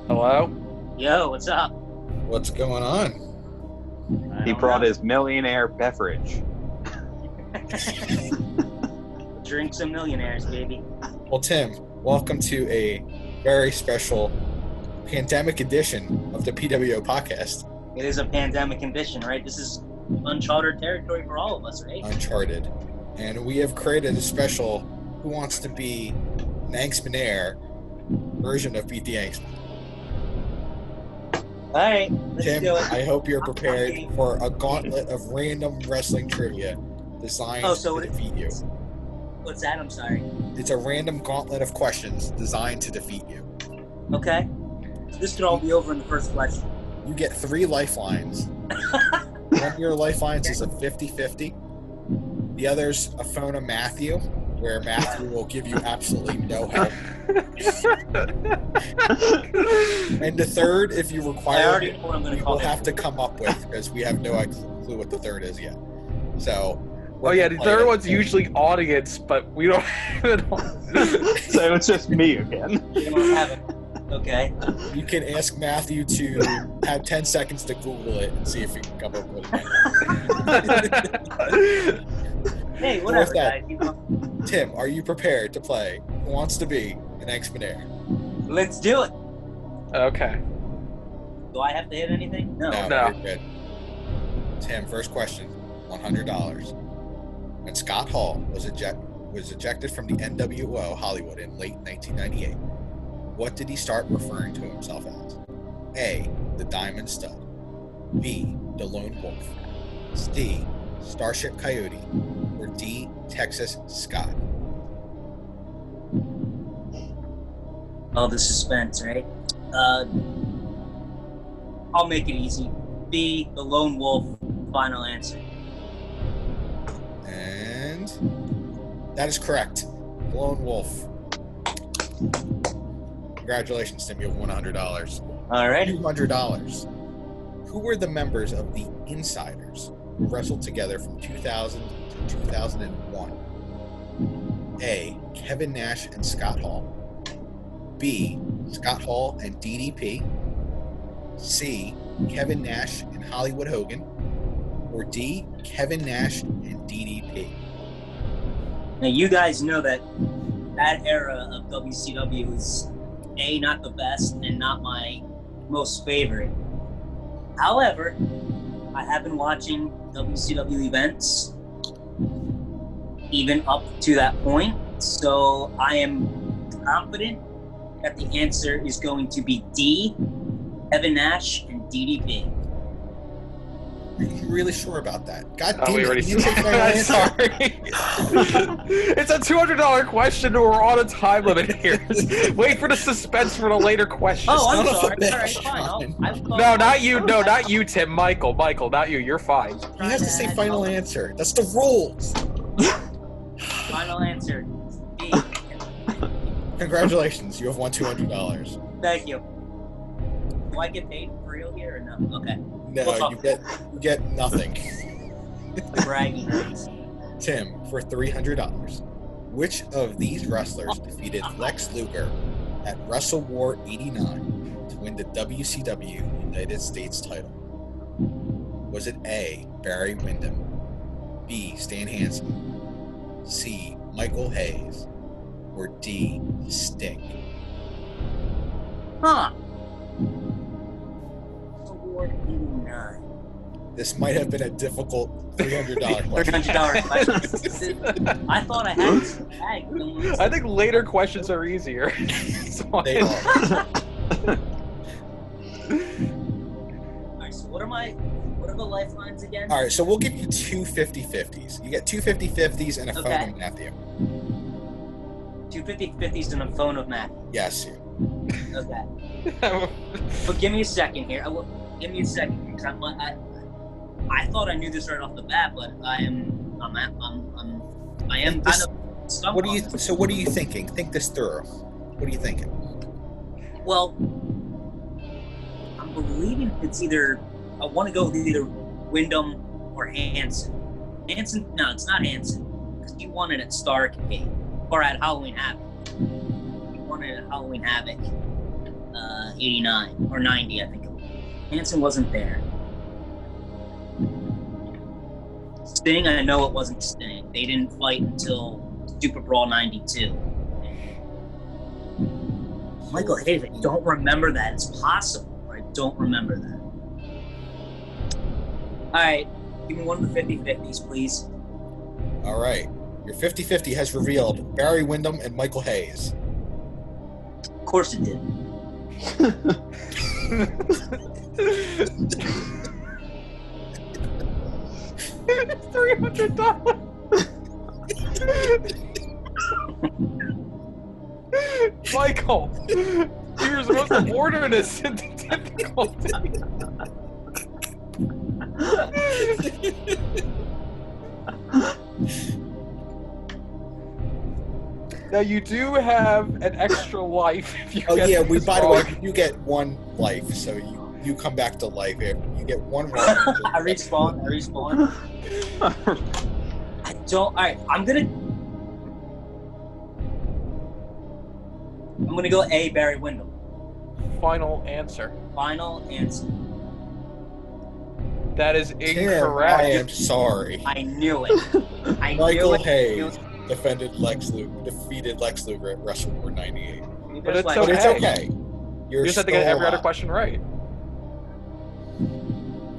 Hello? Yo, what's up? What's going on? He brought his Millionaire beverage. Drink some Millionaires, baby. Well, Tim, welcome to a very special pandemic edition of the PWO Podcast. It is a pandemic edition, right? This is uncharted territory for all of us, right? Uncharted. And we have created a special Who Wants to Be an Angstman version of Beat the Angstman. All right, let's Tim, do it. I hope you're prepared for a gauntlet of random wrestling trivia designed to defeat you. What's that? I'm sorry. It's a random gauntlet of questions designed to defeat you. Okay. This could all be over in the first question. You get 3 lifelines. One of your lifelines is a 50-50. The other's a phone of Matthew, where Matthew will give you absolutely no help. And the third, if you require it, we will have to come up with, because we have no clue what the third is yet. So. Oh yeah, the third one's usually audience, but we don't have it on. So it's just me again. We don't have it. Okay. You can ask Matthew to have 10 seconds to Google it and see if he can come up with it. Hey, whatever, guys. Tim, are you prepared to play Who Wants to Be an Angstman? Let's do it. Okay. Do I have to hit anything? No. You're good. Tim, first question, $100. When Scott Hall was ejected from the NWO Hollywood in late 1998, what did he start referring to himself as? A, the Diamond Stud. B, the Lone Wolf. C, Starship Coyote. Or D, Texas Scott. Oh, the suspense, right? I'll make it easy. B, the Lone Wolf. Final answer. And that is correct. Lone Wolf. Congratulations, Tim. You have $100. All right. $200. Who were the members of the Insiders who wrestled together from 2000 to 2001? A, Kevin Nash and Scott Hall. B, Scott Hall and DDP. C, Kevin Nash and Hollywood Hogan. Or D, Kevin Nash and DDP. Now, you guys know that era of WCW is A, not the best, and not my most favorite. However, I have been watching WCW events even up to that point, so I am confident that the answer is going to be D, Kevin Nash and DDP. Are you really sure about that? God Oh, damn we it. already You take my answer. Sorry. It's a $200 question, and we're on a time limit here. Wait for the suspense for the later questions. Oh, I'm Son of a sorry. bitch. All right, fine. No, not you. No, not you, Tim. Michael, not you. You're fine. He has to say final answer. That's the rules. Final answer. D. Congratulations. You have won $200. Thank you. Do I get paid for real here or no? Okay. No, you get nothing. Bragging rights. Tim, for $300, which of these wrestlers defeated Lex Luger at Wrestle War 89 to win the WCW United States title? Was it A, Barry Windham, B, Stan Hansen, C, Michael Hayes, or D, Sting? Huh. Award 89. This might have been a difficult $300 question. $300 question. I thought I had this bag. I think later questions are easier. They are. Alright, so what are the lifelines again? All right, so we'll give you 2 50-50s. You get 2 50-50s and a phone of Matthew. 2 50-50s and a phone of Matt. Yes. Okay. But give me a second here. Give me a second here. 'Cause I thought I knew this right off the bat, but I am kind of stumped. What are you thinking? Think this through. What are you thinking? Well, I'm believing it's either I want to go with either Wyndham or Hansen. No, it's not Hansen because he won it at Starrcade or at Halloween Havoc. He won it at Halloween Havoc. 89 or 90, I think it was. Hanson wasn't there. Sting, I know it wasn't Sting. They didn't fight until Super Brawl 92. Michael Hayes, I don't remember that. It's possible, but I don't remember that. All right, give me one of the 50-50s, please. All right. Your 50-50 has revealed Barry Windham and Michael Hayes. Of course it did. $300. Michael, you're supposed to order this into difficulty. Now you do have an extra life if you Oh get yeah, this by the wrong. way, you get one life, so you come back to life here. You get one life. I respawn. I don't. All right, I'm gonna go A, Barry Windham. Final answer. Final answer. That is Tim, incorrect. I am sorry. I knew it. I Michael knew it. Hayes defeated defeated Lex Luger at WrestleMania 98. But it's But okay. it's okay. You just have to get every other question right.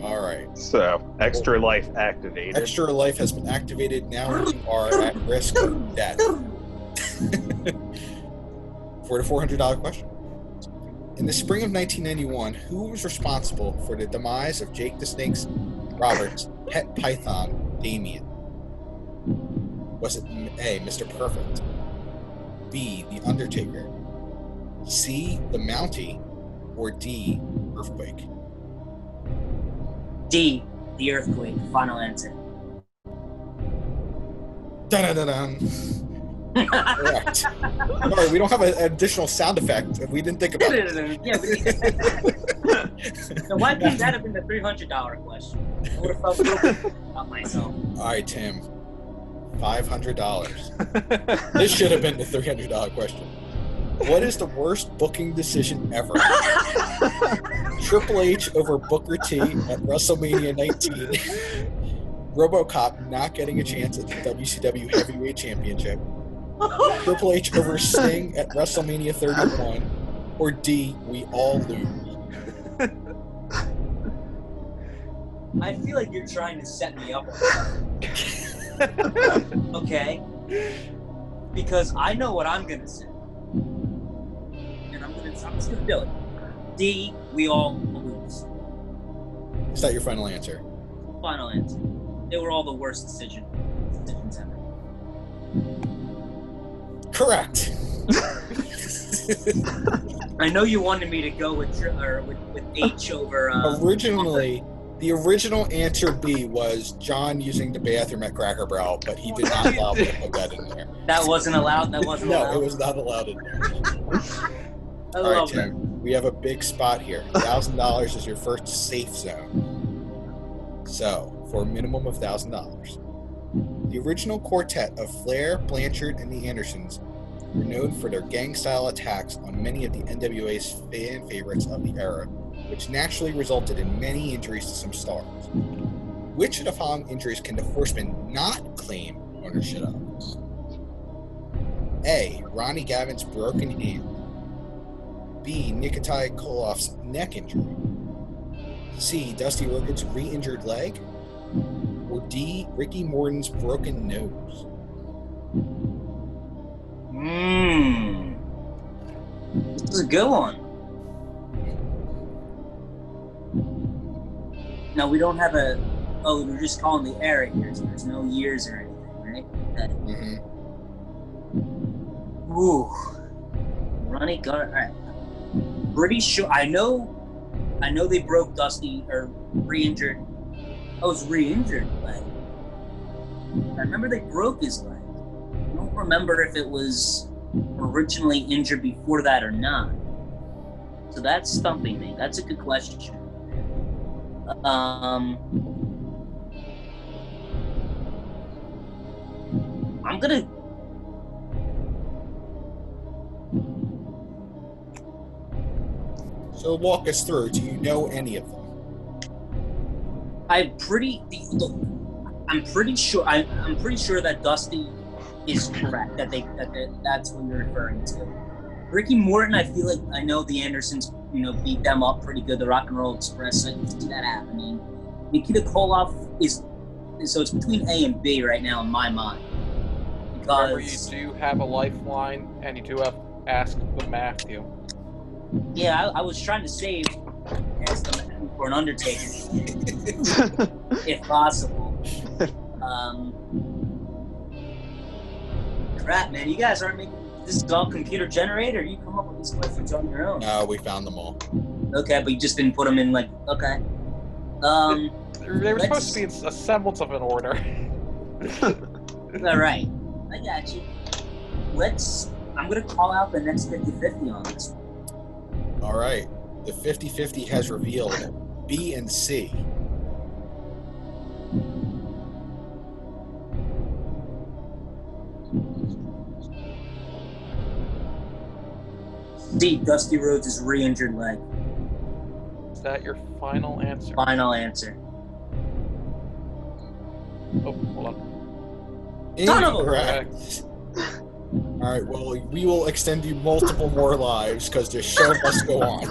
All right. So, extra life activated. Extra life has been activated. Now you are at risk of death. For the $400 question. In the spring of 1991, who was responsible for the demise of Jake the Snake Roberts' pet python, Damien? Was it A, Mr. Perfect, B, The Undertaker, C, The Mountie, or D, Earthquake? D, the earthquake. Final answer. Dun-dun-dun-dun. Correct. Sorry, we don't have an additional sound effect. We didn't think about it. Yeah, so why couldn't that have been the $300 question? I would have felt a little bit about myself. All right, Tim. $500. This should have been the $300 question. What is the worst booking decision ever? Triple H over Booker T at WrestleMania 19. RoboCop not getting a chance at the WCW Heavyweight Championship. Triple H over Sting at WrestleMania 31. Or D, we all lose. I feel like you're trying to set me up. Okay? Because I know what I'm gonna say. And I'm just gonna do it. D, we all lose. Is that your final answer? Final answer. They were all the worst decisions ever. Correct. I know you wanted me to go with H over. Originally, the original answer B was John using the bathroom at Cracker Barrel, but he did not allow me to put that in there. That wasn't allowed. That wasn't allowed. No, it was not allowed in there. I All right, love that. Tim. We have a big spot here. $1,000 is your first safe zone. So, for a minimum of $1,000. The original quartet of Flair, Blanchard, and the Andersons were known for their gang-style attacks on many of the NWA's fan favorites of the era, which naturally resulted in many injuries to some stars. Which of the following injuries can the Horsemen not claim ownership of? A. Ronnie Gavin's broken hand. B. Nikolai Koloff's neck injury. C. Dusty Rhodes' re-injured leg. Or D. Ricky Morton's broken nose. This is a good one. No, we don't have a. Oh, we're just calling the era here, so there's no years or anything, right? Mm-hmm. Ooh, Ronnie Gar. All right. Pretty sure. I know they broke Dusty or re-injured. Oh, it was re-injured leg. I remember they broke his leg. I don't remember if it was originally injured before that or not. So that's stumping me. That's a good question. I'm gonna. So walk us through. Do you know any of them? I'm pretty sure that Dusty is correct. That's what you're referring to. Ricky Morton, I feel like I know the Andersons, beat them up pretty good. The Rock and Roll Express, I can see that happening. Nikita Koloff so it's between A and B right now in my mind. Remember, you do have a lifeline, and you do have Ask the Matthew. Yeah, I was trying to save Ask the Matthew for an Undertaker, if possible. Crap, man, you guys aren't making this is all computer generated, or you come up with these questions on your own? No, we found them all. Okay, but you just didn't put them in okay. They were supposed to be in a semblance of an order. All right, I got you. I'm going to call out the next 50-50 on this one. All right. The 50-50 has revealed B and C. D, Dusty Rhodes' re-injured leg. Is that your final answer? Final answer. Oh, hold on. Incorrect. All right, well, we will extend you multiple more lives because the show must go on.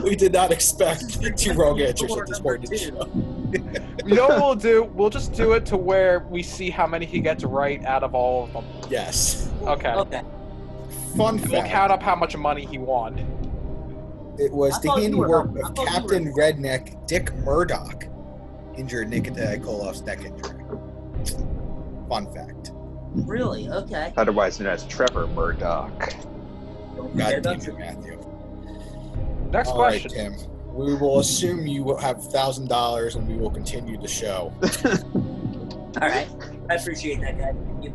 We did not expect 2 wrong answers at this point in the show. You know what we'll do? We'll just do it to where we see how many he gets right out of all of them. Yes. Okay. Fun We'll fact. count up how much money he won. It was the handiwork of Captain Redneck Dick Murdoch injured Nikita Koloff's neck injury. Fun fact. Really? Okay. Otherwise known as Trevor Murdoch. God damn it, Matthew. Next All right, question. Tim. We will assume you have $1,000 and we will continue the show. All right. I appreciate that, guy. Thank you.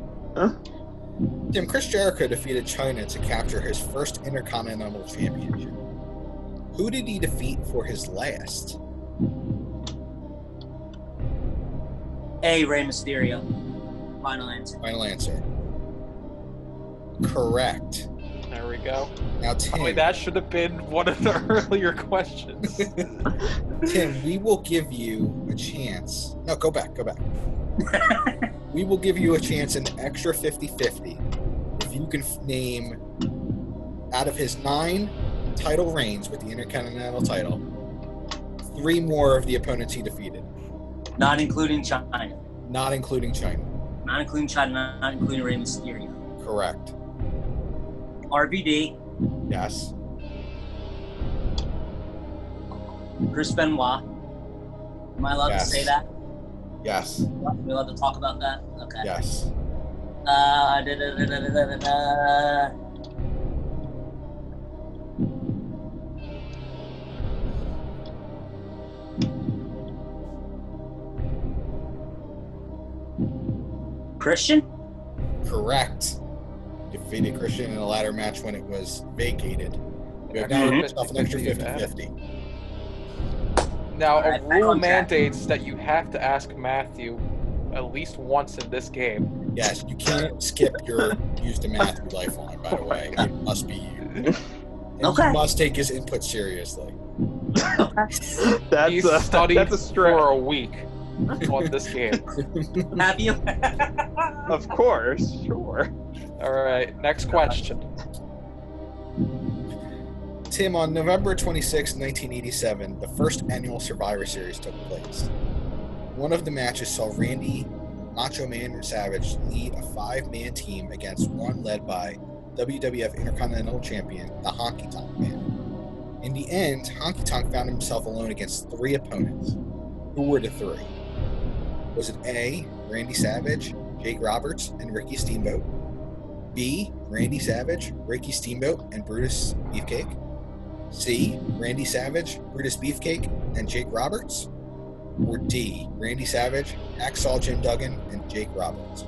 Tim, Chris Jericho defeated China to capture his first Intercontinental Championship. Who did he defeat for his last? A, Rey Mysterio. Final answer. Final answer. Correct. There we go. Now, Tim. Wait, that should have been one of the earlier questions. Tim, we will give you a chance. No, go back. We will give you a chance, an extra 50-50. If you can name, out of his 9 title reigns with the Intercontinental title, 3 more of the opponents he defeated. Not including China. Not including China. Not including China, not including Rey Mysterio. Correct. RVD, Yes. Chris Benoit. Am I allowed to say that? Yes. Are we allowed to talk about that? Okay. Yes. Christian? Correct. Defeated Christian in a ladder match when it was vacated. You have now yourself an extra 50-50. Now, a Alright, back rule on track. mandates that you have to ask Matthew at least once in this game. Yes, you can't skip your use to Matthew lifeline, by the way. It must be you. And Okay. you must take his input seriously. He's studied that's a stretch. for a week on this game. Have you? Of course, sure. All right, next question. Tim, on November 26, 1987, the first annual Survivor Series took place. One of the matches saw Randy Macho Man Savage lead a 5-man team against one led by WWF Intercontinental Champion, the Honky Tonk Man. In the end, Honky Tonk found himself alone against 3 opponents. Who were the 3? Was it A, Randy Savage, Jake Roberts, and Ricky Steamboat? B, Randy Savage, Ricky Steamboat, and Brutus Beefcake? C, Randy Savage, Brutus Beefcake, and Jake Roberts? Or D, Randy Savage, Hacksaw Jim Duggan, and Jake Roberts?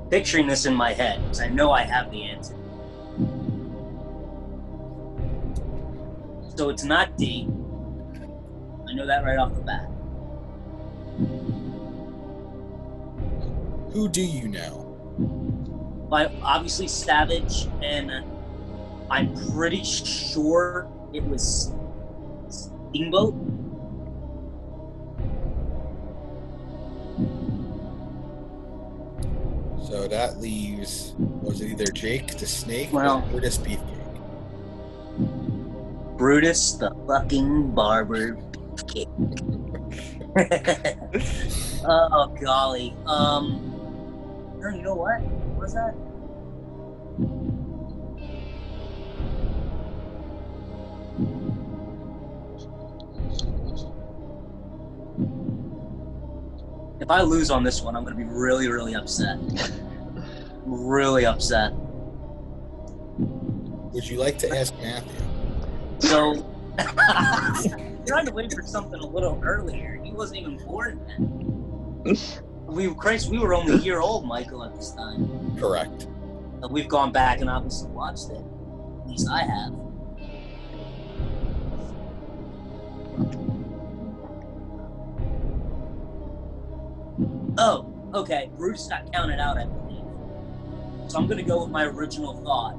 Picturing this in my head, because I know I have the answer. So it's not D. I know that right off the bat. Who do you know? But obviously Savage, and I'm pretty sure it was Steamboat. So that leaves, was it either Jake the Snake Well- or Brutus Beefcake? Brutus the fucking barber cake. Oh golly. No, you know what? What was that? If I lose on this one, I'm gonna be really, really upset. Really upset. Would you like to ask Matthew? So, trying to wait for something a little earlier. He wasn't even born then. We were only a year old, Michael, at this time. Correct. And we've gone back and obviously watched it. At least I have. Oh, okay. Bruce got counted out, I believe. So I'm going to go with my original thought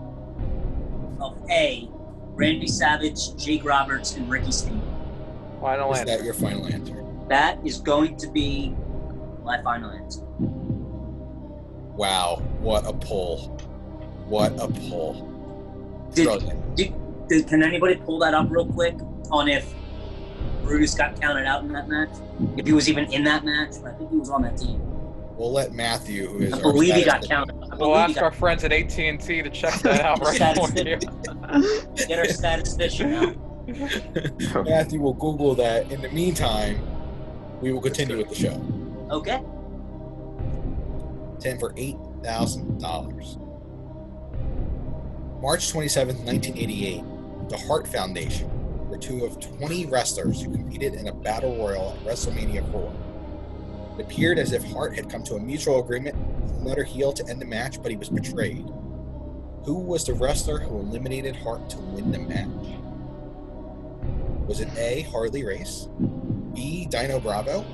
of A, Randy Savage, Jake Roberts, and Ricky Steamboat. Final Is answer. that your final answer? That is going to be my final answer. Wow, what a pull. What a pull. Can anybody pull that up real quick on if Brutus got counted out in that match? If he was even in that match? I think he was on that team. We'll let Matthew, who is I our believe he got statistician- counted. We'll ask our friends at AT&T to check that out right for you. Get our statistician out. Matthew will Google that. In the meantime, we will continue with the show. Okay. 10 for $8,000. March 27th, 1988, the Hart Foundation were two of 20 wrestlers who competed in a battle royal at WrestleMania 4. It appeared as if Hart had come to a mutual agreement with another heel to end the match, but he was betrayed. Who was the wrestler who eliminated Hart to win the match? Was it A, Harley Race, B, Dino Bravo,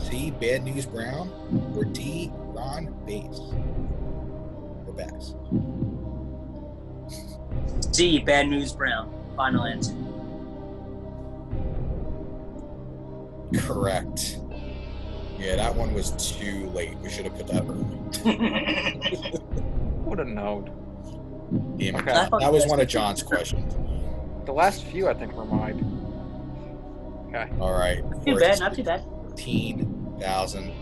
C, Bad News Brown, or D, Ron Bass? Or Bass? C, Bad News Brown. Final answer. Correct. Yeah, that one was too late. We should have put that early. Would have known. Damn it. Okay. That was one of John's questions. The last few, I think, were mine. Okay. All right. Not too bad, not too bad. $15,000.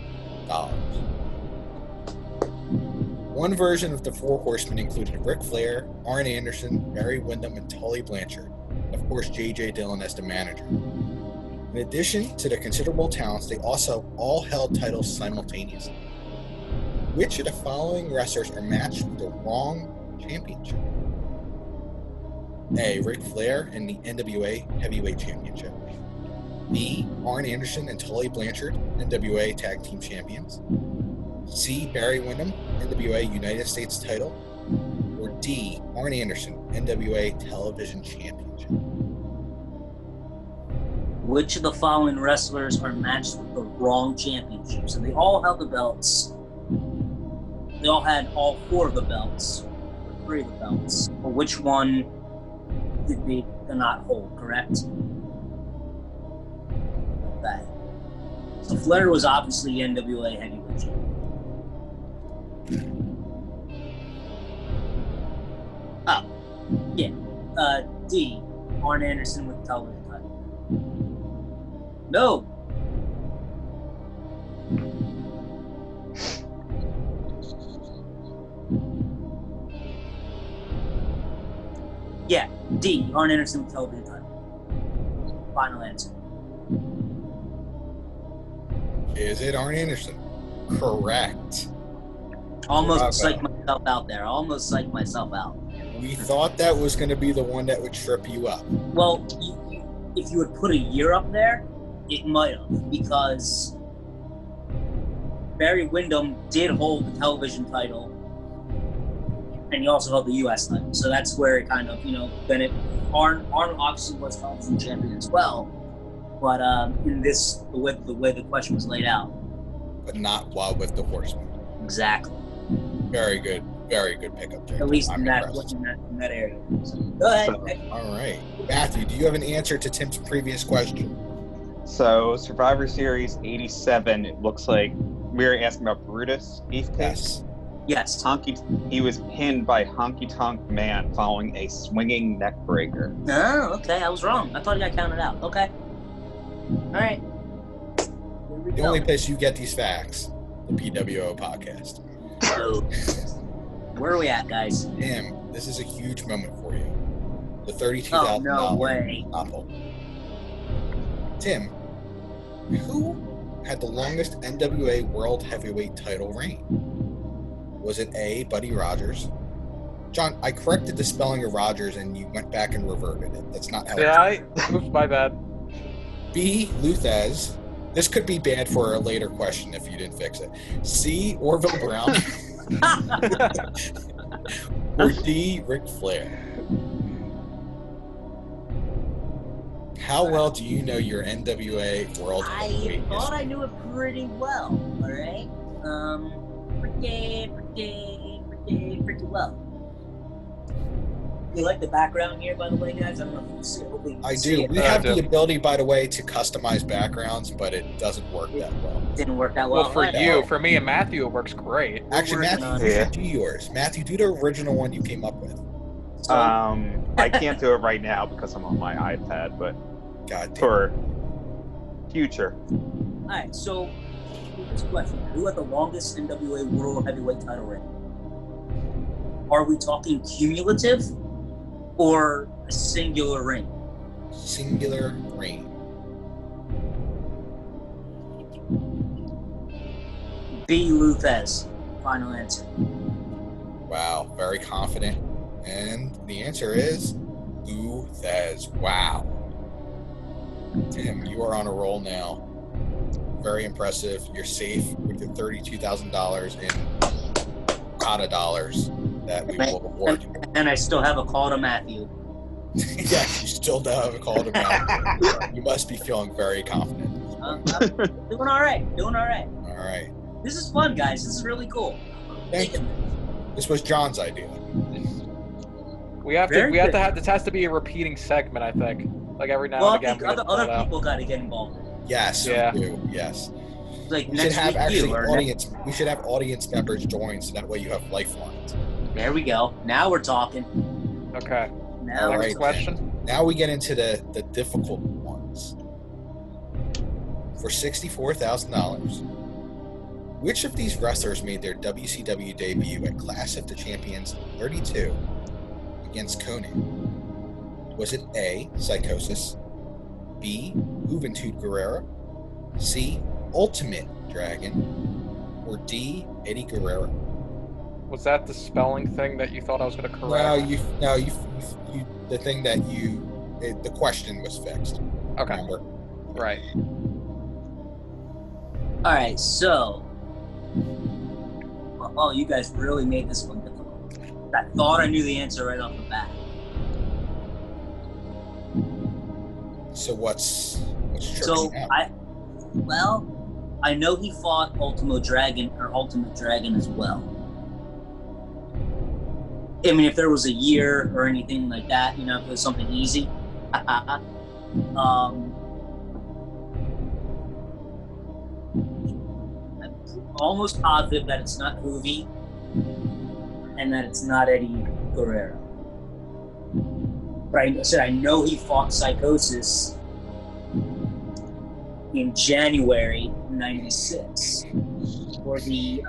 One version of the Four Horsemen included Ric Flair, Arn Anderson, Barry Windham, and Tully Blanchard, and of course J.J. Dillon as the manager. In addition to their considerable talents, they also all held titles simultaneously. Which of the following wrestlers are matched with the wrong championship? A. Ric Flair in the NWA Heavyweight Championship. B. Arn Anderson and Tully Blanchard, NWA Tag Team Champions. C. Barry Windham, NWA United States title. Or D. Arn Anderson, NWA Television Championship. Which of the following wrestlers are matched with the wrong championship? So they all held the belts. They all had all four of the belts. Or three of the belts. But which one did they not hold, correct? Okay. So Flair was obviously NWA Heavyweight Champion. Oh, yeah. D. Arn Anderson with the television title. No. Yeah, D. Arn Anderson with television title. Final answer. Is it Arn Anderson? Correct. Almost Bravo. psyched myself out there. Almost psyched myself out. We thought that was going to be the one that would trip you up. Well, if you had put a year up there, it might have, because Barry Windham did hold the television title, and he also held the U.S. title. So that's where it kind of, then Arnold obviously was television champion as well. But in this, the way the question was laid out. But not while with the Horsemen. Exactly. Very good pickup, Jake. At least I'm in that area. So, go ahead. All right. Matthew, do you have an answer to Tim's previous question? So, Survivor Series 87, it looks like we were asking about Brutus, Beefcake. Yes. He was pinned by Honky Tonk Man following a swinging neck breaker. Oh, okay. I was wrong. I thought you got counted out. Okay. All right. The only place you get these facts, the PWO Podcast. So, where are we at, guys? Tim, this is a huge moment for you. The $32,000 no way. novel. Tim, who had the longest NWA World Heavyweight title reign? Was it A, Buddy Rogers? John, I corrected the spelling of Rogers and you went back and reverted it. That's not how Oops, my bad. B, Luthez. This could be bad for a later question if you didn't fix it. C, Orville Brown. Or D, Ric Flair. How well do you know your NWA World Heavyweight I thought history? I knew it pretty well. All right. Pretty well. You like the background here, by the way, guys? I don't know if you see it. Hopefully you can I see do. it. We have the ability, by the way, to customize backgrounds, but it doesn't work that well. Didn't work that well. Well, for you, for me and Matthew, it works great. Actually, working Matthew, on you it. should do yours. Matthew, do the original one you came up with. I can't do it right now because I'm on my iPad, but God damn. for future. All right, so this question: who had the longest NWA World Heavyweight title reign? Are we talking cumulative or a singular reign? Singular reign. B. Luthez. Final answer. Wow, very confident. And the answer is Luthez. Wow. Tim, you are on a roll now. Very impressive. You're safe with your $32,000 in Okada dollars that we will award you. And I still have a call to Matthew. Yes, you still do have a call to Matthew. You must be feeling very confident. I'm doing all right. Doing all right. All right. This is fun, guys. This is really cool. Thank you. This was John's idea. We have Very to good. have this has to be a repeating segment, I think. Like every now Well, and I again. think other people got to get involved. Yes, Yeah. we do. Yes. Like We should next have week, actually you or audience. We should have audience members join, so that way you have lifelines. There we go. Now we're talking. Okay. Now All we're right. Next question. Now we get into the difficult ones. For $64,000, which of these wrestlers made their WCW debut at Clash of the Champions 32 against Conan? Was it A, Psychosis, B, Juventud Guerrera, C, Ultimate Dragon, or D, Eddie Guerrero? Was that the spelling thing that you thought I was going to correct? No, you the thing that the question was fixed. Okay. Remember? Right. All right. So, oh, you guys really made this one difficult. I thought I knew the answer right off the bat. So what's So tripping out? I know he fought Ultimo Dragon or Ultimate Dragon as well. I mean, if there was a year or anything like that, if it was something easy. I'm almost positive that it's not Hoovy and that it's not Eddie Guerrero. But I said I know he fought Psychosis in January '96 for the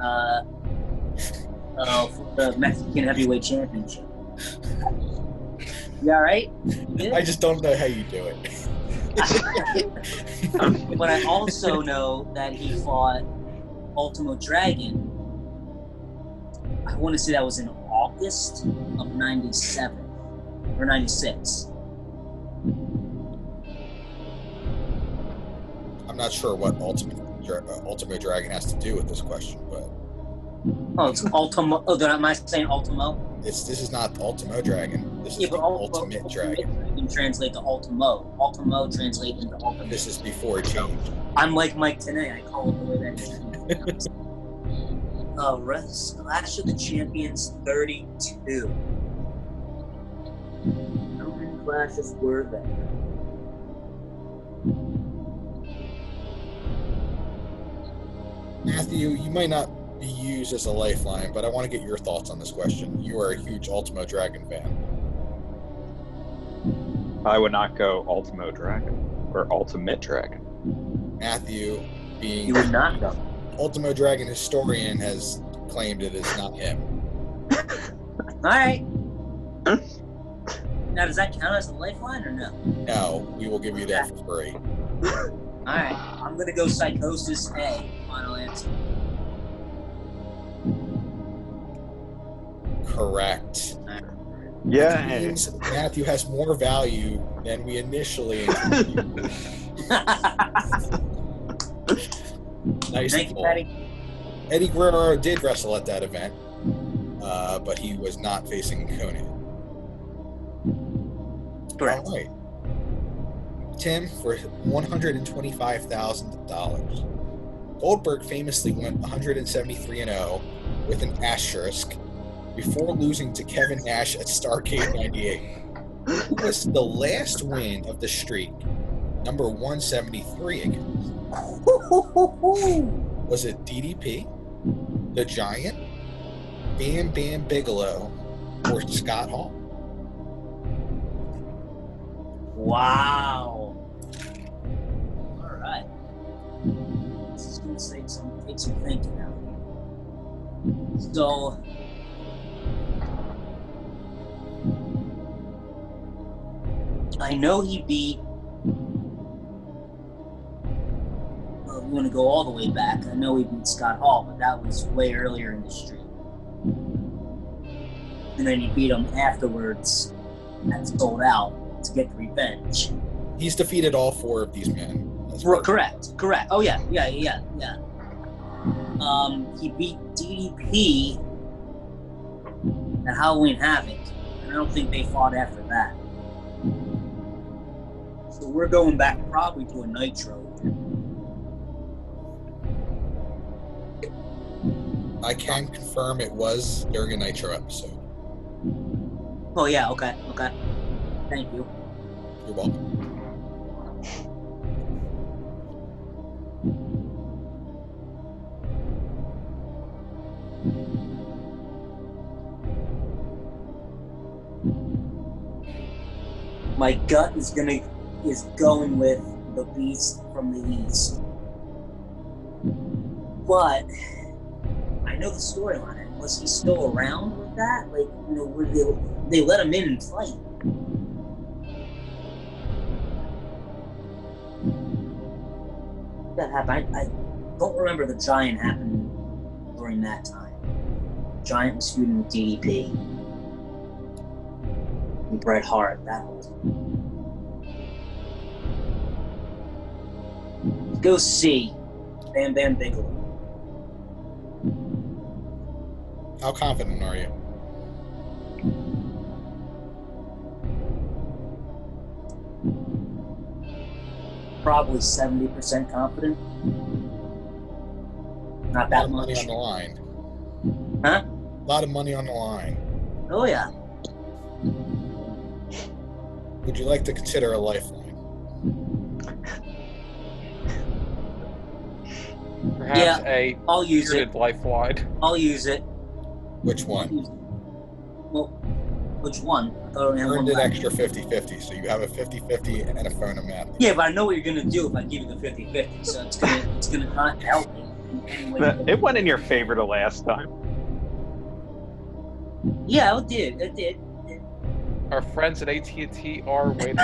Mexican Heavyweight Championship. You all right? I just don't know how you do it. But I also know that he fought Ultimo Dragon. I want to say that was in August of '97 or '96. I'm not sure what Ultimate Dragon has to do with this question, but Oh, it's Ultimo. Oh, am I saying Ultimo? This is not Ultimo Dragon. This is Yeah, the but Ultimate Dragon. Dragon translate to Ultimo. Ultimo translate into Ultimate. This is before it changed. I'm like Mike Tenay. I call it the way that it is. Clash of the Champions 32. How many clashes were there? Matthew, you might not be used as a lifeline, but I want to get your thoughts on this question. You are a huge Ultimo Dragon fan. I would not go Ultimo Dragon or Ultimate Dragon. Matthew, being You would not go. Ultimo Dragon historian, has claimed it is not him. Alright. Now, does that count as a lifeline or no? No, we will give you that for free. Alright. I'm gonna go Psychosis A. Final answer. Correct. Yeah. Which means Matthew has more value than we initially anticipated. Nice. Thank you, pull. Patty. Eddie Guerrero did wrestle at that event, but he was not facing Conan. Correct. All right. Tim, for $125,000. Goldberg famously went 173-0 with an asterisk before losing to Kevin Nash at Starrcade 98. Who was the last win of the streak? Number 173 against. Was it DDP, The Giant, Bam Bam Bigelow, or Scott Hall? Wow. All right. This is going to take some thinking out. So, I know he beat. Well, we want to go all the way back. I know he beat Scott Hall, but that was way earlier in the streak. And then he beat him afterwards at Sold Out to get the revenge. He's defeated all four of these men. Correct. Oh yeah. He beat DDP at Halloween Havoc, and I don't think they fought after that. So we're going back probably to a Nitro. I can confirm it was during a Nitro episode. Oh yeah. Okay. Thank you. You're welcome. My gut is going with the Beast from the East, but I know the storyline. Was he still around with that? Like, were they let him in and fight? That happened. I don't remember the Giant happening during that time. Giant was feuding with DDP. And Bret Hart, that was. Go see Bam Bam Bigelow. How confident are you? Probably 70% confident. Not A lot that of much. money on the line. Huh? A lot of money on the line. Oh yeah. Would you like to consider a lifeline? Perhaps Yeah, a I'll use bearded lifeline. I'll use it. Which one? Well, which one? I thought I only had one Earned an left. extra 50-50, so you have a 50-50 and a phone of Matthew. Yeah, but I know what you're gonna do if I give you the 50-50, so it's gonna not help me in any way. It went in your favor the last time. Yeah, it did. Our friends at AT&T are waiting.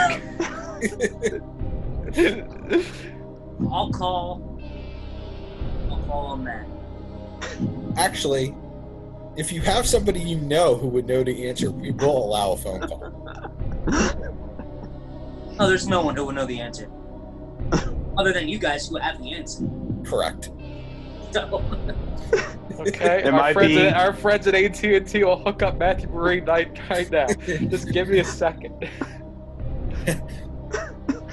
I'll call on that. Actually, if you have somebody you know who would know the answer, we will allow a phone call. Oh, there's no one who will know the answer. Other than you guys who have the answer. Correct. So, Okay, Am I being- our friends at AT&T will hook up Matthew Murray right now. Just give me a second.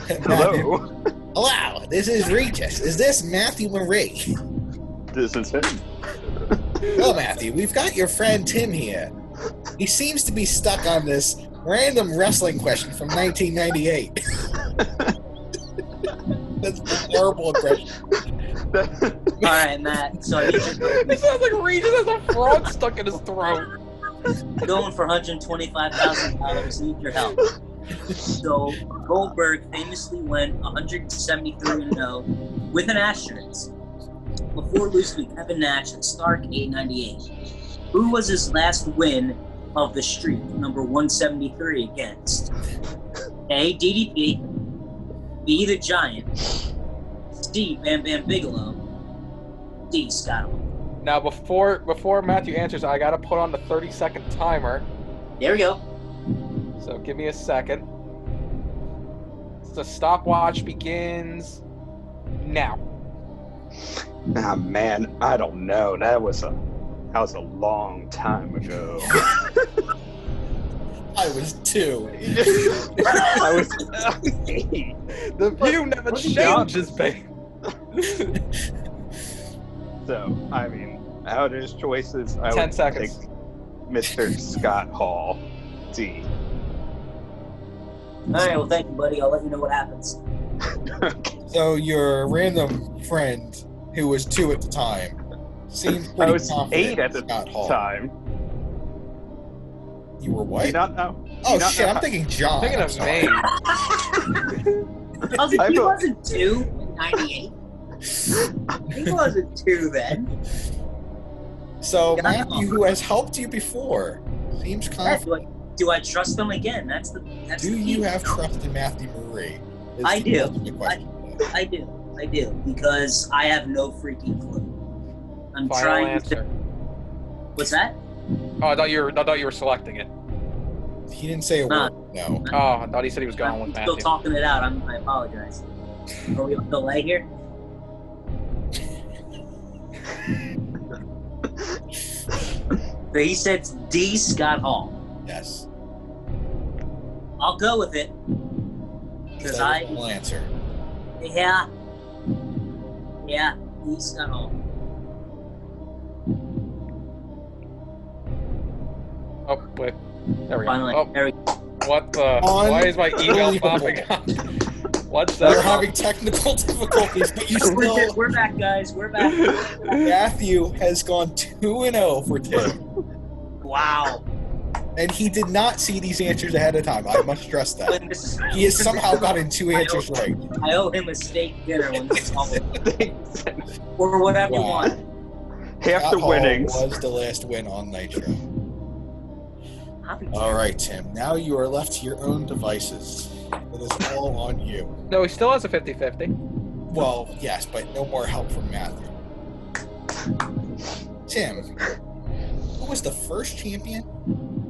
Hello. Hello, this is Regis. Is this Matthew Murray? This is him. Well, Matthew, we've got your friend Tim here. He seems to be stuck on this random wrestling question from 1998. That's a horrible impression. All right, Matt. So I need you It sounds like Regis has a frog stuck in his throat. going for $125,000. Need your help. So Goldberg famously went 173-0 with an asterisk before losing to Kevin Nash at Stark 898. Who was his last win of the streak, number 173 against? A. DDP, B. The Giant, C. Bam Bam Bigelow, D. Scott Hall. Now, before Matthew answers, I gotta put on the 30-second timer. There we go. So give me a second. The stopwatch begins now. Ah, man, I don't know. That was a long time ago. I was 2. I was. The view never changes, babe. So, I mean, out of his choices, I 10 would seconds. take Mr. Scott Hall, D. All right, well, thank you, buddy. I'll let you know what happens. So your random friend, who was 2 at the time, seemed I pretty was confident 8 at the in Scott Hall. time. You were Do what? you not know? Do Oh you not shit! know I'm thinking John. Thinking I'm of sorry. me. I was like, I he vote- wasn't 2 in 98. He wasn't 2 then. So Yeah. Matthew, who has helped you before, seems Yeah, confident. do I trust him again? That's the Do key. you have trust in Matthew Murray? Is I the do. ultimate question today. I do, because I have no freaking clue. I'm Final trying answer. to. What's that? Oh, I thought you were selecting it. He didn't say a Nah. word. No. Oh, I thought he said he was going I'm with still Matthew. talking it out. I apologize. Are we on delay here? So he said D. Scott Hall. Yes. I'll go with it. Is Because that your final answer. Yeah, D. Scott Hall. Oh, wait. There we go. Finally, Oh, there we go. what the? Why is my email Unbelievable. popping up? What's We're that? having technical difficulties, but you still. We're back, guys. We're back. Matthew has gone 2-0 for Tim, Wow. and he did not see these answers ahead of time. I must stress that. He has somehow gotten 2 answers right. I owe him a steak dinner when this is all or whatever you Wow. want. Half Scott the Hall winnings. was the last win on Nitro. Happy All right, Tim. Now you are left to your own devices. It is all on you. No, he still has a 50-50. Well, yes, but no more help from Matthew. Tim, who was the first champion,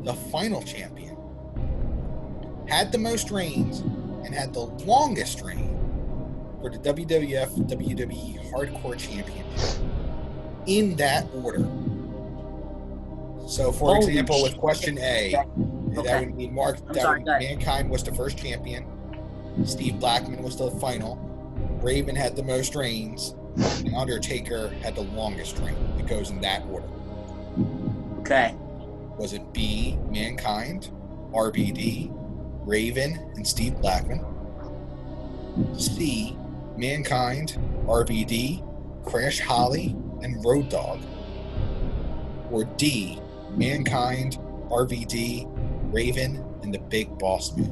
the final champion, had the most reigns, and had the longest reign for the WWF WWE Hardcore Championship? In that order. So, for Holy example, with shit. question A, that Okay. would mean Mankind was the first champion. Steve Blackman was the final. Raven had the most reigns. And Undertaker had the longest reign. It goes in that order. Okay. Was it B, Mankind, RVD, Raven, and Steve Blackman? C, Mankind, RVD, Crash Holly, and Road Dogg? Or D, Mankind, RVD, Raven, and the Big Boss Man?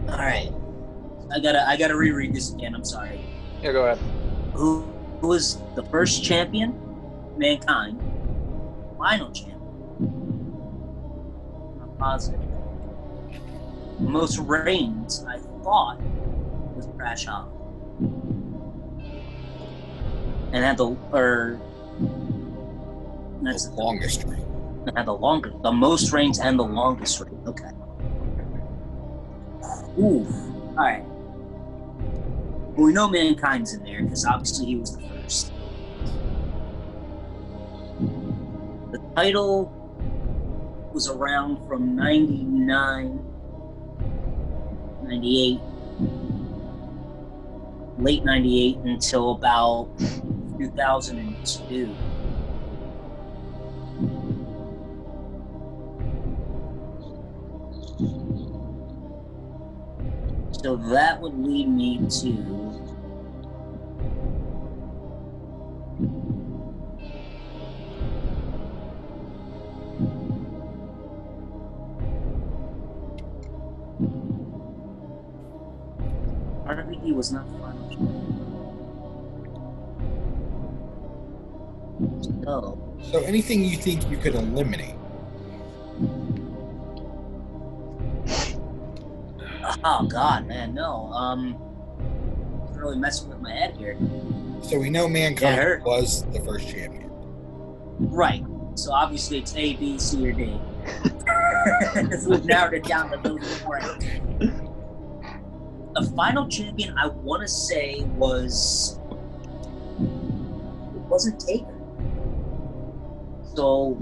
All right. I gotta reread this again. I'm sorry. Yeah, go ahead. Who was the first champion? Mankind. Final champion. I'm positive. The most reigns, I thought, was Crash Holly. And had that's The longest reign. had the most reigns and the longest reign. Okay. Ooh. All right. Well, we know Mankind's in there because obviously he was the first. The title was around from 99, 98, late 98 until about 2002. So that would lead me to RVD was not the final champion. So anything you think you could eliminate? Oh God, man, no. It's really messing with my head here. So we know Mankind was the first champion. Right. So obviously it's A, B, C, or D. So we've narrowed it down to those four. The final champion I want to say it wasn't Taker. So.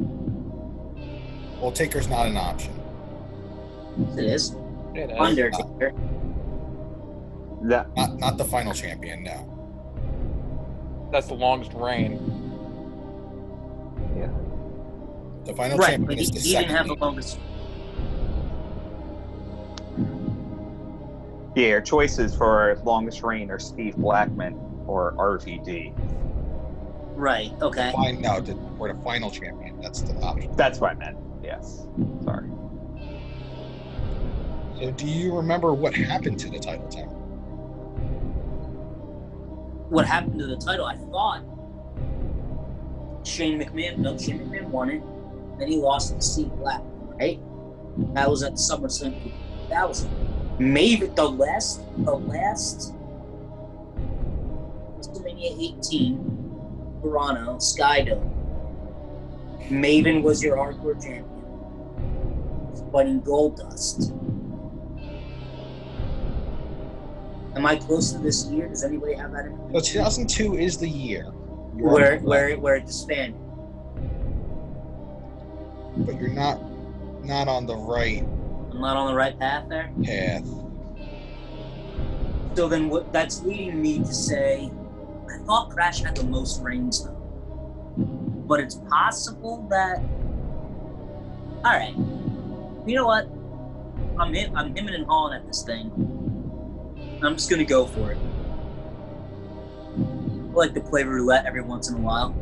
Well, Taker's not an option. It is. It is. Undertaker. Not the final champion, no. That's the longest reign. Yeah. The final Right, champion but is the he second. didn't have the longest. Yeah, your choices for longest reign are Steve Blackman or RVD. Right, okay. For the final champion, that's the option. That's what I meant. Yes. Sorry. So do you remember what happened to the title time? What happened to the title? I thought Shane McMahon won it, then he lost to Steve Blackman, right? That was at SummerSlam 2000. Maybe the last WrestleMania 18, Toronto, Skydome. Maven was your hardcore champion. Fighting Goldust. Am I close to this year? Does anybody have that information? So 2002 is the year. Where it disbanded. But you're not on the right I'm not on the right path there? path. So then that's leading me to say, I thought Crash had the most reigns though. But it's possible that, alright, you know what? I'm hemming and hawing at this thing. I'm just gonna go for it. I like to play roulette every once in a while.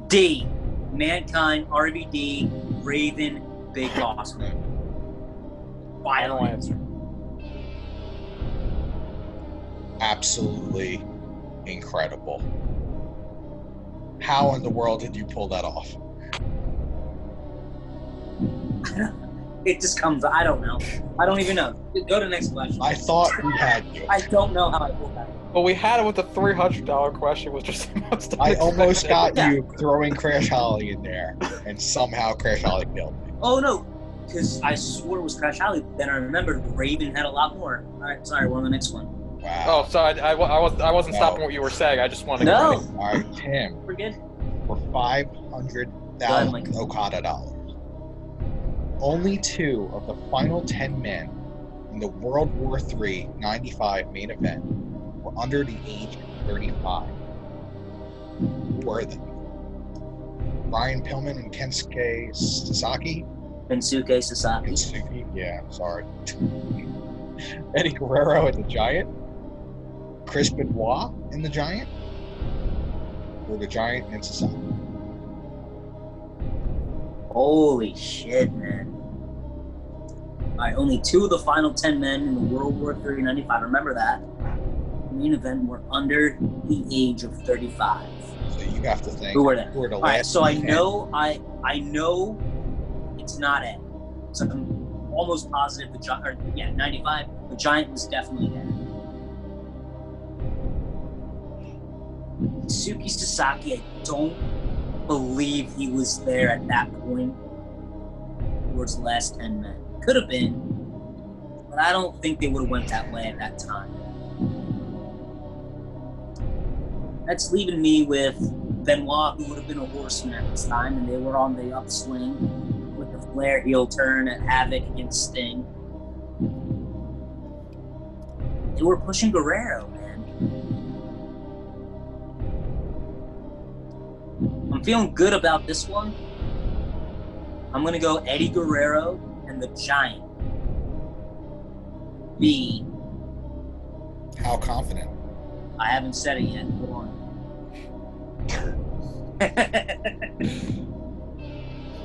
D. Mankind, RVD, Raven, Big Boss Man. Final answer. Absolutely incredible. How in the world did you pull that off? It just comes, I don't know. I don't even know. Go to the next question. I thought we had you. I don't know how I pulled that off. Well, we had it with the $300 question, which was the most I almost unexpected. got you throwing Crash Holly in there, and somehow Crash Holly killed me. Oh no, because I swore it was Crash Holly. Then I remembered Raven had a lot more. All right, sorry, we're on the next one. Wow. Oh, so I wasn't No. stopping what you were saying. I just wanted to No. get All right, Tim, We're good. for $500,000 Okada dollars. Only 2 of the final 10 men in the World War III 95 main event were under the age of 35. Who were they? Brian Pillman and Kensuke Sasaki? Kensuke Sasaki. Kensuke? Yeah, sorry. Eddie Guerrero and the Giant? Chris Benoit and the Giant? Or the Giant and Sasaki? Holy shit, man. Alright, only 2 of the final 10 men in the World War III 95. Remember that. Main event were under the age of 35. So you have to think. Who were they? Who were the Alright, last so I 10? know it's not Ed. So I'm almost positive 95. The Giant was definitely there. Suki Sasaki, I don't believe he was there at that point towards the last 10 men. Could have been. But I don't think they would have went that way at that time. That's leaving me with Benoit, who would have been a horseman at this time, and they were on the upswing with the Flair heel turn at Havoc against Sting. They were pushing Guerrero, man. I'm feeling good about this one. I'm gonna go Eddie Guerrero and the Giant. B. How confident? I haven't said it yet. Hold on.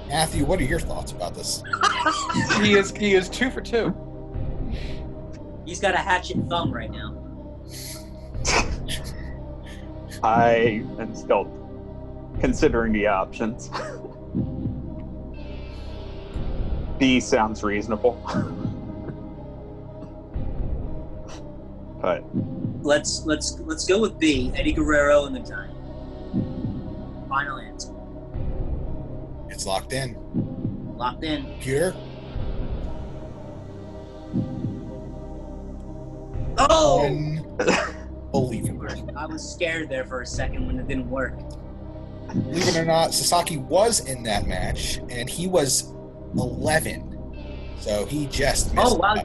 Matthew, what are your thoughts about this? He is 2 for 2. He's got a hatchet thumb right now. I am still considering the options. B sounds reasonable. But Let's go with B. Eddie Guerrero and the Giant. Final answer. It's locked in. Locked in. Computer? Oh! Unbelievable. I was scared there for a second when it didn't work. Believe it or not, Sasaki was in that match, and he was 11. So he just missed. Oh wow, he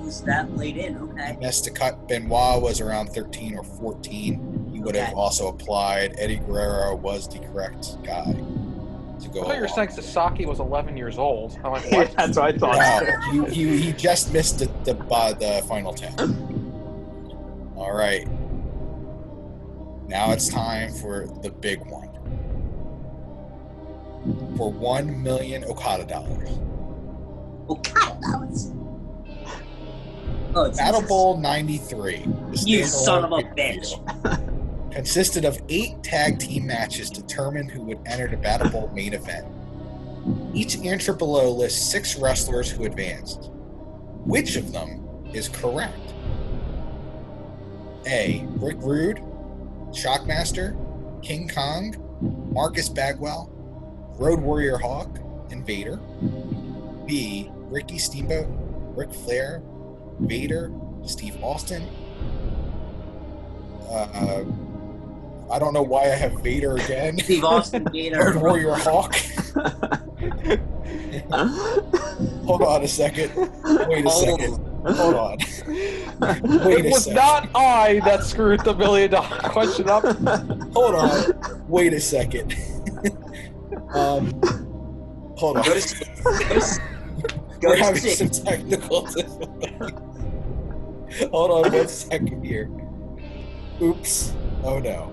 was that late in. Okay. missed the cut. Benoit was around 13 or 14. He would have Okay. also applied. Eddie Guerrero was the correct guy to go. I thought you were along. saying Sasaki was 11 years old. I'm like, yeah, what? that's what I thought. No, he just missed the final 10. All right. Now it's time for the big one. For $1 million Okada dollars. Okay. Oh, Jesus. Battle Bowl 93. the You standalone son of a pay-per-view, bitch. consisted of 8 tag team matches determined who would enter the Battle Bowl main event. Each PWO lists 6 wrestlers who advanced. Which of them is correct? A. Rick Rude, Shockmaster, King Kong, Marcus Bagwell, Road Warrior Hawk, and Vader. B. Ricky Steamboat, Ric Flair, Vader, Steve Austin. I don't know why I have Vader again. Steve Austin, Road Gator. Warrior Hawk. Hold on a second. Wait a second. Hold on. Wait It a was second. not I that screwed the $1 million question up. Hold on. Wait a second. Hold on. Go to sleep. We're to having sleep. some technical difficulties. Hold on 1 second here. Oops. Oh no.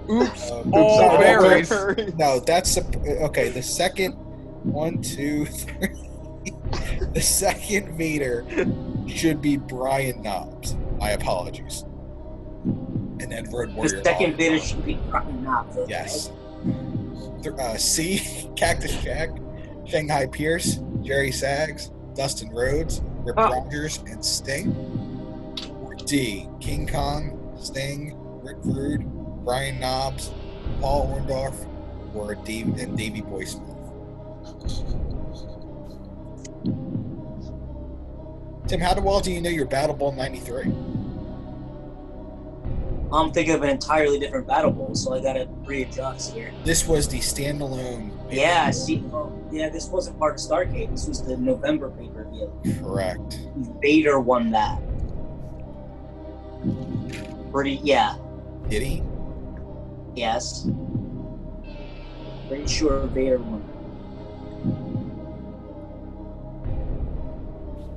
Oops. Oops, All no, berries. No, that's okay. The second 1, 2, 3. The second Vader should be Brian Knobbs. My apologies. And then Road Warrior. The second Hawk. bidder should be fucking Knobbs. Okay? Yes. C. Cactus Jack, Shanghai Pierce, Jerry Sags, Dustin Rhodes, Rip Oh. Rogers, and Sting. Or D. King Kong, Sting, Rick Rude, Brian Knobbs, Paul Orndorff, or Davey Boy Smith. Tim, how well do you know your Battle Bowl 93? I'm thinking of an entirely different Battle Bowl, so I gotta readjust here. This was the standalone. Yeah, see, this wasn't part of Starrcade. This was the November pay-per-view. Correct. Vader won that. Yeah, Did he? yes. Pretty sure Vader won.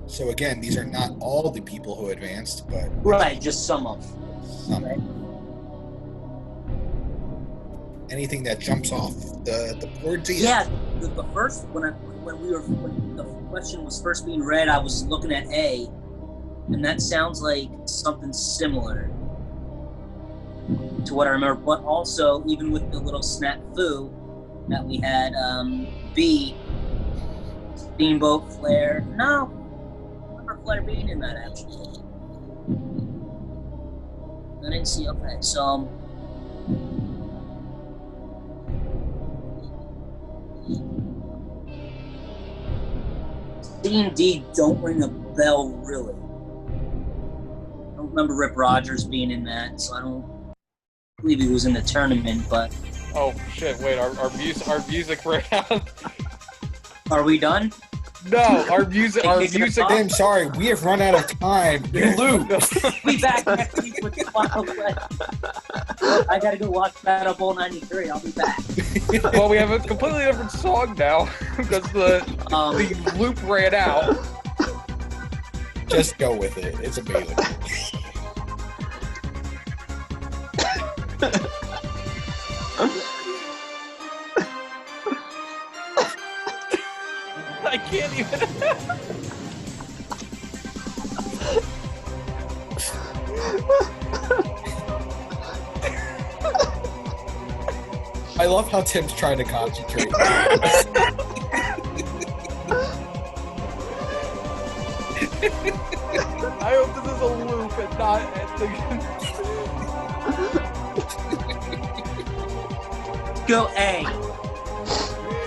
So again, these are not all the people who advanced, but Right, just some of. some. Right. Anything that jumps off the board to you? Yeah, the first when the question was first being read, I was looking at A, and that sounds like something similar to what I remember. But also, even with the little snafu that we had, B, Steamboat, Flair. No, I remember Flair being in that actually. I didn't see. Okay, so. D&D don't ring a bell, really. I don't remember Rip Rogers being in that, so I don't believe he was in the tournament, but... Oh, shit, wait, our music ran out. Are we done? No, our music... I'm sorry, we have run out of time. You lose. We'll be back next week with the final question. I gotta go watch Battle Bowl 93. I'll be back. Well, we have a completely different song now, because the loop ran out. Just go with it. It's amazing. I can't even... I love how Tim's trying to concentrate. I hope this is a loop and not ending. Go A.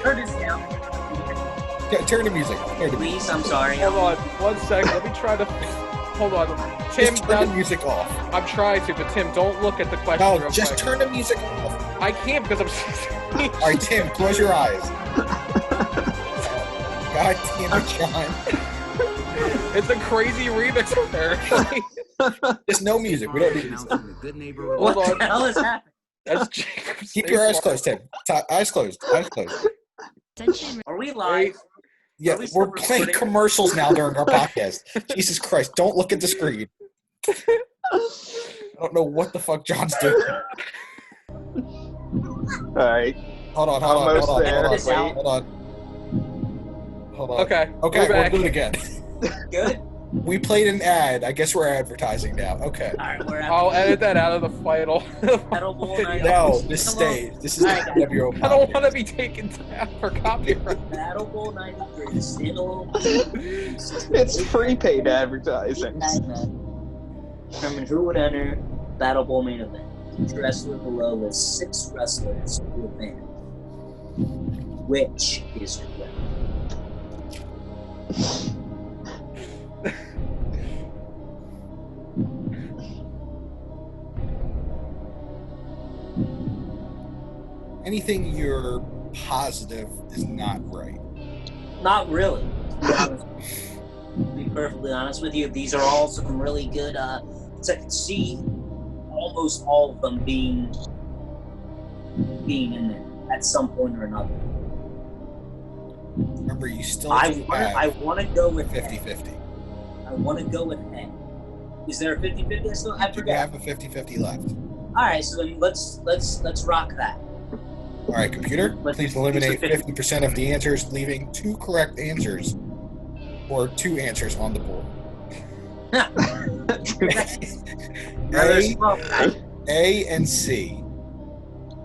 Turn this down. Turn the music. Please, I'm sorry. Hold on, 1 second. Let me try to... Hold on. Tim, Just turn the music off. I'm trying to, but Tim, don't look at the question. No, real just quick. turn the music off. I can't because I'm... All right, Tim, close your eyes. God damn it, John. It's a crazy remix, apparently. There's no music. We don't need music. Hold What on. the hell is happening? That's Jacob's Keep your eyes face. closed, Tim. Eyes closed. Eyes closed. Are we live? Yeah, Are we still we're playing recording? commercials now during our podcast. Jesus Christ, don't look at the screen. I don't know what the fuck John's doing. All right. Hold on. Okay, Okay, we're we're back. good again. Good? We played an ad. I guess we're advertising now. Okay. Alright, we're at I'll edit that out of the final. Battle Bowl 93. No, this stays. This is the PWO I don't want to podcast. be taken down for copyright. Battle Bowl 93, the standalone. It's prepaid advertising. Determine who would enter Battle Bowl main event. Each wrestler below lists 6 wrestlers who advance. Which is correct? Anything you're positive is not right. Not really. To be perfectly honest with you, these are all some really good. So I can see almost all of them being in there at some point or another. Remember, you still I do have want to go with 50-50. I want to go with A. Is there a 50-50? I still I You forget. have a 50-50 left. All right, so then let's rock that. All right, computer, Let's- please eliminate let's- 50% of the answers, leaving 2 correct answers or 2 answers on the board. A and C.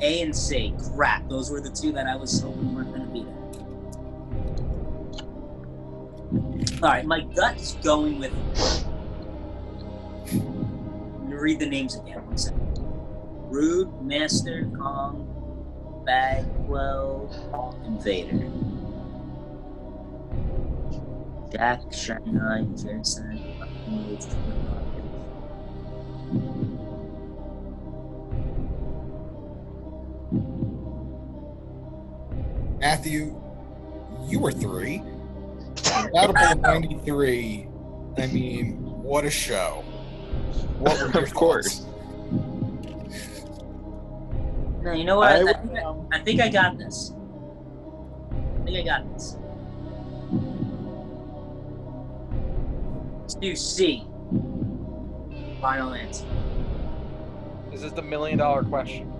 A and C. Crap. Those were the 2 that I was hoping weren't going to be there. All right, my gut is going with. Let me read the names again. 1 second. Rude, Master, Kong, Bagwell, Hawk, and Vader. Jack, Shanghai, Jensen, Matthew, you were 3. Battle Bowl 93. I mean, what a show. What were your Of course. thoughts? No, you know what? I think I got this. Let's do C. Final answer. This is the $1 million question.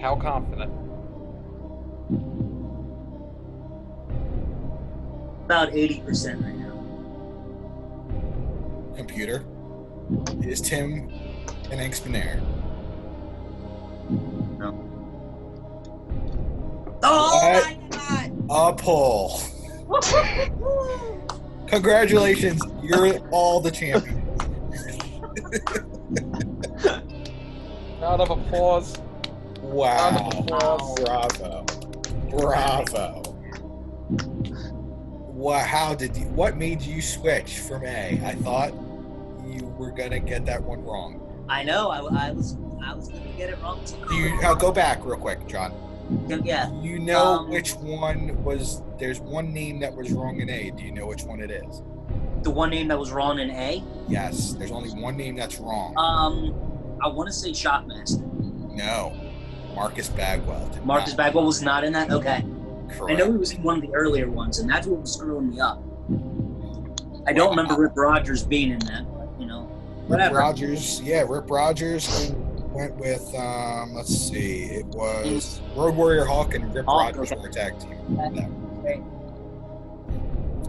How confident? About 80% right now. Computer, it is Tim and Angstman. Oh What? my A pull. god! Congratulations, you're all the champions. Round of applause. Wow. Round of applause. Bravo. What made you switch from A? I thought you were gonna get that one wrong. I know. I was gonna get it wrong too. Go back real quick, John. Yeah. You know which one was? There's one name that was wrong in A. Do you know which one it is? The one name that was wrong in A? Yes. There's only one name that's wrong. I want to say Shockmaster. No. Marcus Bagwell. Marcus Bagwell was not in that? Okay. Correct. I know he was in one of the earlier ones, and that's what was screwing me up. I don't remember Rip Rogers being in that, but, whatever. Rip Rogers went with, let's see, it was Road Warrior Hawk and Rip Rogers were a tag team. Okay.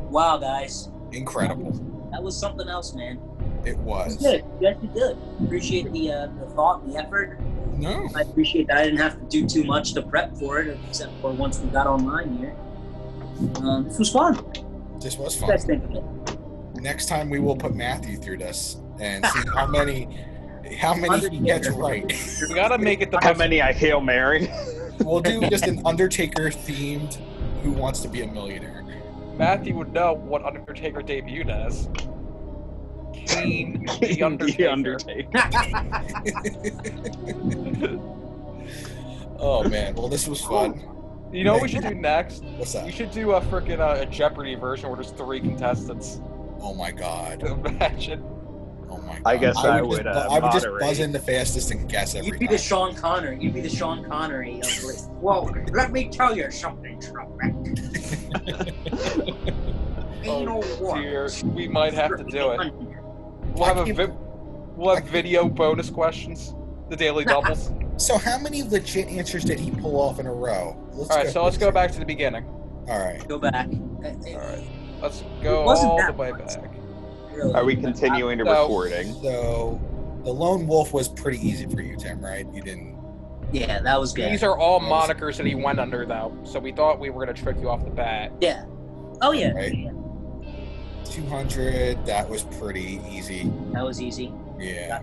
Wow, guys. Incredible. That was something else, man. It was. Good. You guys did good. Appreciate the thought, the effort. No. I appreciate that I didn't have to do too much to prep for it, except for once we got online here. This was fun. This was What do you guys fun. think of it? Next time we will put Matthew through this and see how many he gets right. We gotta make it the How best. many I Hail Mary? We'll do just an Undertaker themed Who Wants to Be a Millionaire. Matthew would know what Undertaker debuted as. Kane the Undertaker. Oh man, well this was fun. You know what we should do next? What's that? We should do a freaking a Jeopardy version where there's 3 contestants. Oh my god. Imagine. Oh my god. I guess I would would, just, I would just moderate. buzz in the fastest and guess every You'd be time. the Sean Connery. You'd be the Sean Connery of it. Well, let me tell you something, Trebek. Anal Oh dear, warts. we might have to do it. We'll have video bonus questions. The daily doubles. So how many legit answers did he pull off in a row? Let's go back to the beginning. All right. Go back. Alright. Let's go wasn't all that the way much. back. Really. Are we continuing to So- recording? So the Lone Wolf was pretty easy for you, Tim, right? You didn't. Yeah, that was good. These are all monikers that he went under though, so we thought we were gonna trick you off the bat. Yeah. Oh yeah. Right. Yeah. 200. That was pretty easy. That was easy. Yeah.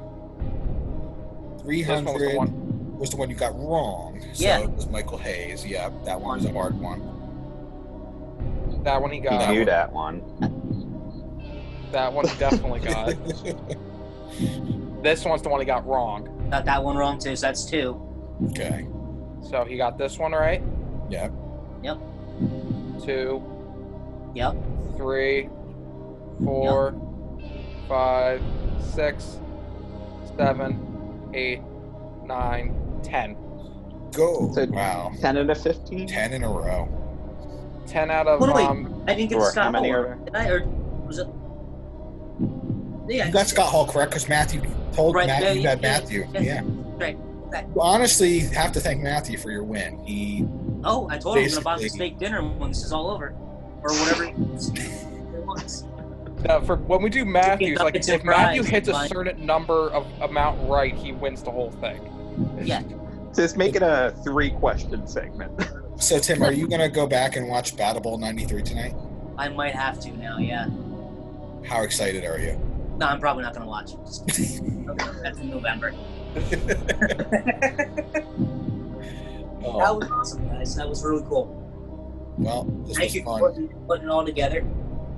This one was the 300 one. was the one you got wrong. So Yeah. it was Michael Hayes. Yeah, that one was a hard one. That one he He got. knew that one. That one he definitely got. This one's the one he got wrong. Got that one wrong too, so that's 2. Okay. So he got this one right. Yep. 2, Yep. 3, 4, 5, 6, 7, 8, 9, 10. Go. So- Wow. 10 out of 15? 10 in a row. 10 out of Wait, I didn't get Or Scott how many Hall. are- Did I? Or was it? Yeah. You got Scott Hall correct because Matthew told Right, Matthew you yeah, had yeah, Matthew. yeah. Yeah. Right. Honestly, have to thank Matthew for your win. He Oh, I told him I'm gonna buy the Basically- steak dinner when this is all over, or whatever it was. for when we do Matthews, like nuggets if and fries, Matthew hits a fine. certain number of amount right, he wins the whole thing. Yeah. Just make it a 3-question segment. So Tim, are you gonna go back and watch Battle Bowl '93 tonight? I might have to now. Yeah. How excited are you? No, I'm probably not gonna watch it. That's in November. Oh, That was awesome, guys. That was really cool. well, this Thank was you for fun. putting it all together.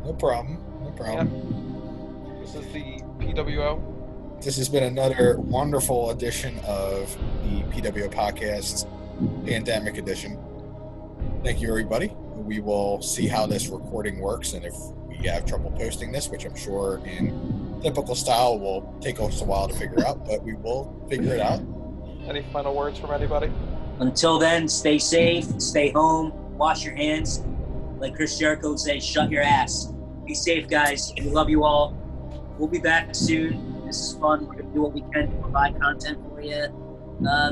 No problem. No problem. This is the PWO. This has been another wonderful edition of the PWO Podcast Pandemic Edition. Thank you, everybody. We will see how this recording works, and if we have trouble posting this, which I'm sure in typical style will take us a while to figure out, but we will figure it out. Any final words from anybody? Until then, stay safe, stay home, wash your hands. Like Chris Jericho would say, shut your ass. Be safe, guys. We love you all. We'll be back soon. This is fun. We're going to do what we can to provide content for you.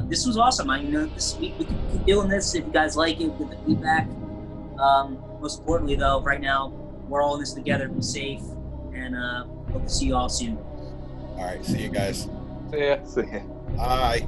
This was awesome. I know this week we can keep doing this if you guys like it, with the feedback. Most importantly, though, right now, we're all in this together. Be safe, and hope to see you all soon. All right, see you guys. See ya. So, yeah. Bye.